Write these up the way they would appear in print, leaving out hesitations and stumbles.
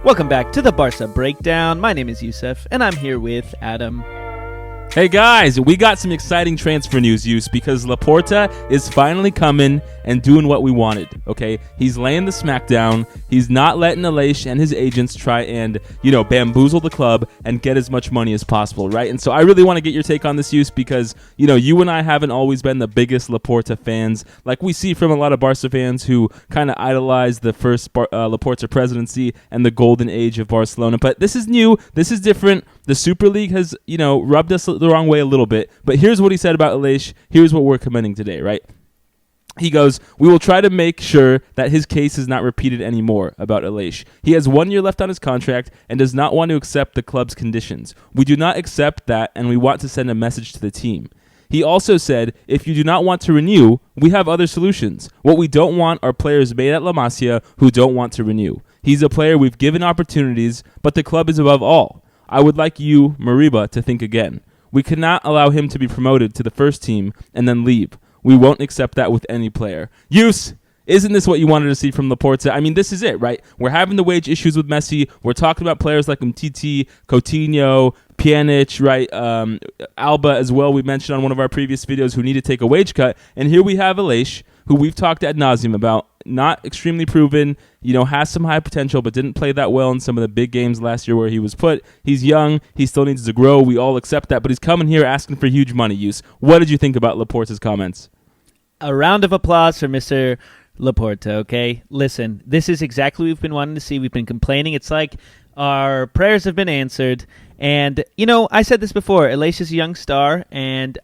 Welcome back to the Barca Breakdown. My name is Yusuf, and I'm here with Adam. Hey guys, we got some exciting transfer news, because Laporta is finally coming and doing what we wanted, okay? He's laying the smackdown. He's not letting Ilaix and his agents try and, bamboozle the club and get as much money as possible, right? And so I really want to get your take on this, because, you and I haven't always been the biggest Laporta fans, like we see from a lot of Barca fans who kind of idolize the first Laporta presidency and the golden age of Barcelona. But this is new. This is different. The Super League has, rubbed us the wrong way a little bit. But here's what he said about Ilaix. Here's what we're commending today, right? He goes, "We will try to make sure that his case is not repeated anymore," about Ilaix. "He has 1 year left on his contract and does not want to accept the club's conditions. We do not accept that, and we want to send a message to the team." He also said, "If you do not want to renew, we have other solutions. What we don't want are players made at La Masia who don't want to renew. He's a player we've given opportunities, but the club is above all. I would like you, Mariba, to think again. We cannot allow him to be promoted to the first team and then leave. We won't accept that with any player." Yus, isn't this what you wanted to see from Laporta? I mean, this is it, right? We're having the wage issues with Messi. We're talking about players like Umtiti, Coutinho, Pjanic, right? Alba as well, we mentioned on one of our previous videos, who need to take a wage cut. And here we have Ilaix, who we've talked ad nauseum about, not extremely proven, has some high potential, but didn't play that well in some of the big games last year where he was put. He's young. He still needs to grow. We all accept that, but he's coming here asking for huge money. Use. What did you think about Laporta's comments? A round of applause for Mr. Laporta, okay? Listen, this is exactly what we've been wanting to see. We've been complaining. It's like our prayers have been answered. And, I said this before, Ilaix is a young star, and,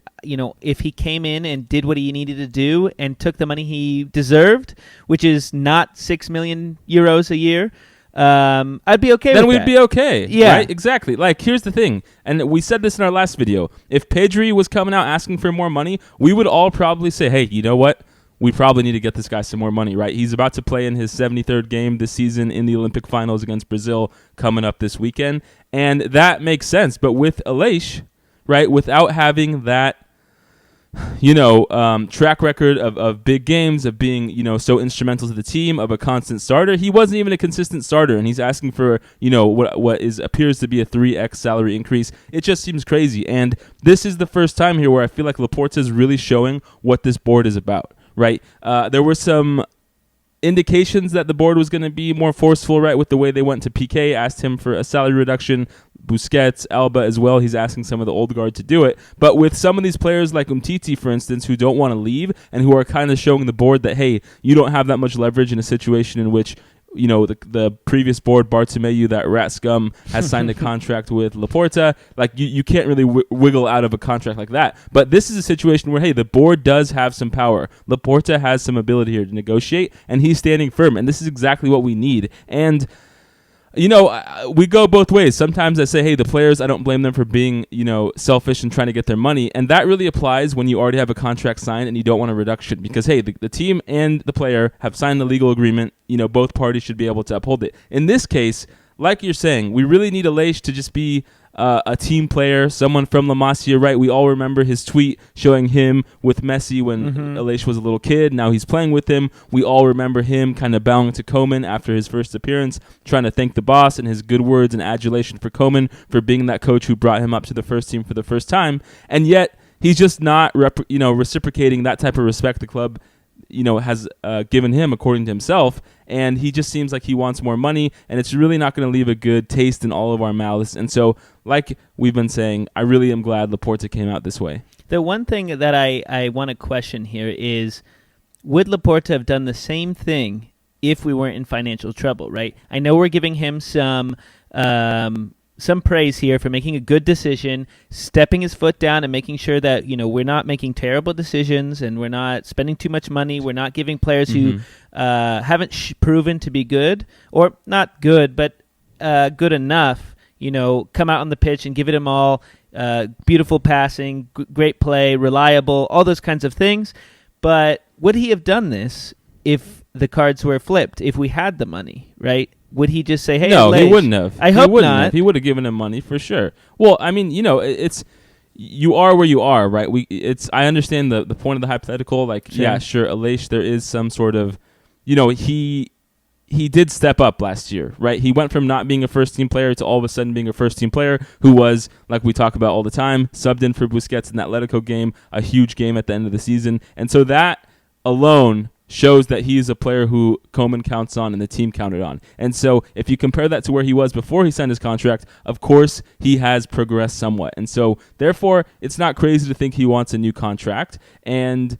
if he came in and did what he needed to do and took the money he deserved, which is not 6 million euros a year, I'd be okay with that. Then we'd be okay. Yeah. Right? Exactly. Like, here's the thing, and we said this in our last video. If Pedri was coming out asking for more money, we would all probably say, hey, you know what? We probably need to get this guy some more money, right? He's about to play in his 73rd game this season in the Olympic finals against Brazil coming up this weekend. And that makes sense. But with Ilaix, right, without having that, track record of big games, of being, so instrumental to the team, of a constant starter, he wasn't even a consistent starter. And he's asking for, what appears to be a 3x salary increase. It just seems crazy. And this is the first time here where I feel like Laporta is really showing what this board is about. Right, there were some indications that the board was going to be more forceful, right, with the way they went to PK, asked him for a salary reduction. Busquets, Alba as well, he's asking some of the old guard to do it. But with some of these players like Umtiti, for instance, who don't want to leave and who are kind of showing the board that, hey, you don't have that much leverage in a situation in which, the previous board, Bartomeu, that rat scum, has signed a contract with Laporta. Like, you can't really wiggle out of a contract like that. But this is a situation where, hey, the board does have some power. Laporta has some ability here to negotiate, and he's standing firm. And this is exactly what we need. And we go both ways. Sometimes I say, hey, the players, I don't blame them for being, selfish and trying to get their money. And that really applies when you already have a contract signed and you don't want a reduction. Because, hey, the team and the player have signed the legal agreement. Both parties should be able to uphold it. In this case, like you're saying, we really need Ilaix to just be a team player, someone from La Masia, right? We all remember his tweet showing him with Messi when Ilaix was a little kid. Now he's playing with him. We all remember him kind of bowing to Koeman after his first appearance, trying to thank the boss and his good words and adulation for Koeman for being that coach who brought him up to the first team for the first time. And yet he's just not reciprocating that type of respect the club has given him, according to himself, and he just seems like he wants more money, and it's really not going to leave a good taste in all of our mouths. And so, like we've been saying, I really am glad Laporta came out this way. The one thing that I want to question here is, would Laporta have done the same thing if we weren't in financial trouble, right? I know we're giving him some praise here for making a good decision, stepping his foot down and making sure that, we're not making terrible decisions and we're not spending too much money. We're not giving players who haven't proven to be good, or not good, but good enough, come out on the pitch and give it them all. Beautiful passing, great play, reliable, all those kinds of things. But would he have done this if the cards were flipped, if we had the money, right? Would he just say, hey, no, Ilaix? He wouldn't have. I hope not. He would have given him money for sure. Well, I mean, it's you are where you are, right? I understand the point of the hypothetical. Like, sure. Yeah, sure, Ilaix, there is some sort of, he he did step up last year, right? He went from not being a first-team player to all of a sudden being a first-team player who was, like we talk about all the time, subbed in for Busquets in that Atletico game, a huge game at the end of the season. And so that alone shows that he is a player who Koeman counts on and the team counted on. And so if you compare that to where he was before he signed his contract, of course, he has progressed somewhat. And so, therefore, it's not crazy to think he wants a new contract. And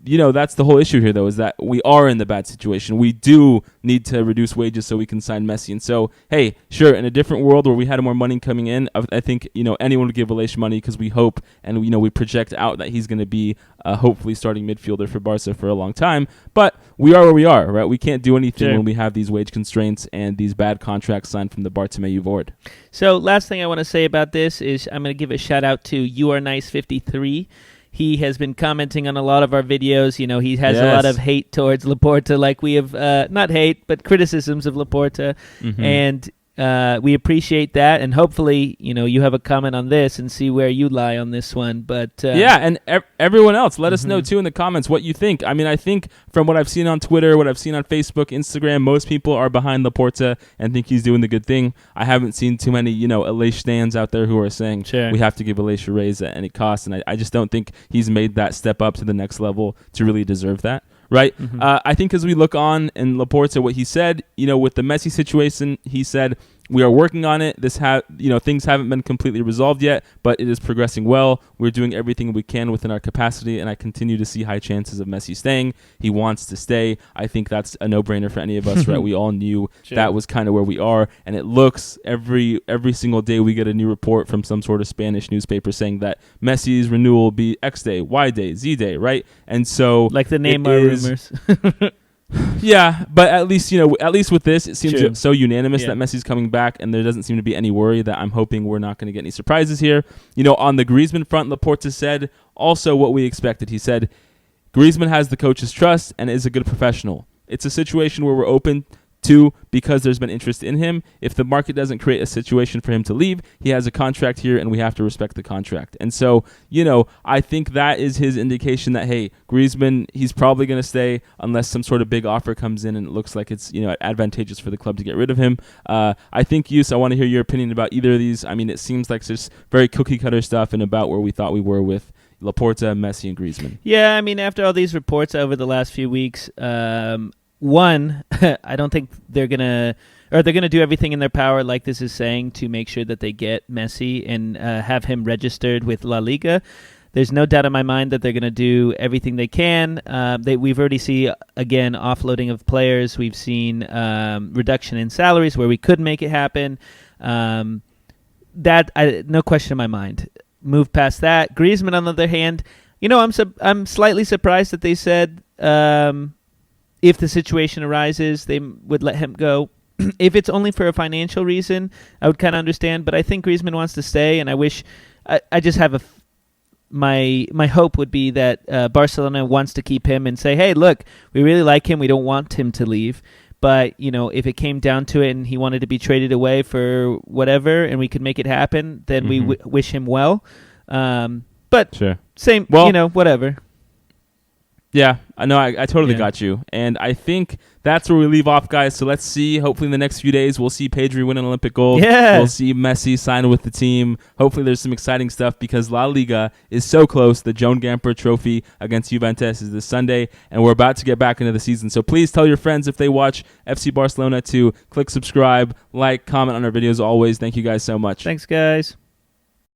that's the whole issue here, though, is that we are in the bad situation. We do need to reduce wages so we can sign Messi. And so, hey, sure, in a different world where we had more money coming in, I think, anyone would give Ilaix money because we hope and, we project out that he's going to be hopefully starting midfielder for Barca for a long time. But we are where we are, right? We can't do anything when we have these wage constraints and these bad contracts signed from the Bartomeu board. So last thing I want to say about this is I'm going to give a shout out to YouAreNice53. He has been commenting on a lot of our videos. He has a lot of hate towards Laporta, like we have, not hate, but criticisms of Laporta. Mm-hmm. And we appreciate that. And hopefully, you have a comment on this and see where you lie on this one. But and everyone else, let us know, too, in the comments what you think. I mean, I think from what I've seen on Twitter, what I've seen on Facebook, Instagram, most people are behind Laporta and think he's doing the good thing. I haven't seen too many, Ilaix stands out there who are saying we have to give Ilaix a raise at any cost. And I just don't think he's made that step up to the next level to really deserve that. Right. Mm-hmm. I think as we look on in Laporta, what he said, with the Messi situation, he said, we are working on it. Things haven't been completely resolved yet, but it is progressing well. We're doing everything we can within our capacity, and I continue to see high chances of Messi staying. He wants to stay. I think that's a no-brainer for any of us, right? We all knew that was kind of where we are, and it looks every single day we get a new report from some sort of Spanish newspaper saying that Messi's renewal will be X day, Y day, Z day, right? And so like the Neymar rumors. Yeah, but at least with this, it seems so unanimous that Messi's coming back, and there doesn't seem to be any worry that I'm hoping we're not going to get any surprises here. On the Griezmann front, Laporta said also what we expected. He said, Griezmann has the coach's trust and is a good professional. It's a situation where we're open to because there's been interest in him. If the market doesn't create a situation for him to leave, he has a contract here and we have to respect the contract. And so, I think that is his indication that, hey, Griezmann, he's probably going to stay unless some sort of big offer comes in and it looks like it's, advantageous for the club to get rid of him. I think, Yus, I want to hear your opinion about either of these. I mean, it seems like it's just very cookie-cutter stuff and about where we thought we were with Laporta, Messi, and Griezmann. Yeah, I mean, after all these reports over the last few weeks, one, I don't think they're going to do everything in their power, like this is saying, to make sure that they get Messi and have him registered with La Liga. There's no doubt in my mind that they're going to do everything they can. We've already seen, again, offloading of players. We've seen reduction in salaries where we could make it happen. No question in my mind. Move past that. Griezmann, on the other hand, I'm slightly surprised that they said if the situation arises, they would let him go. If it's only for a financial reason, I would kind of understand. But I think Griezmann wants to stay, and I wish I just have my hope would be that Barcelona wants to keep him and say, hey, look, we really like him. We don't want him to leave. But, if it came down to it and he wanted to be traded away for whatever and we could make it happen, then we wish him well. But same, whatever. Yeah, I know. I totally got you. And I think that's where we leave off, guys. So let's see. Hopefully in the next few days, we'll see Pedri win an Olympic gold. Yeah. We'll see Messi sign with the team. Hopefully there's some exciting stuff because La Liga is so close. The Joan Gamper Trophy against Juventus is this Sunday, and we're about to get back into the season. So please tell your friends if they watch FC Barcelona to click subscribe, like, comment on our videos always. Thank you guys so much. Thanks, guys.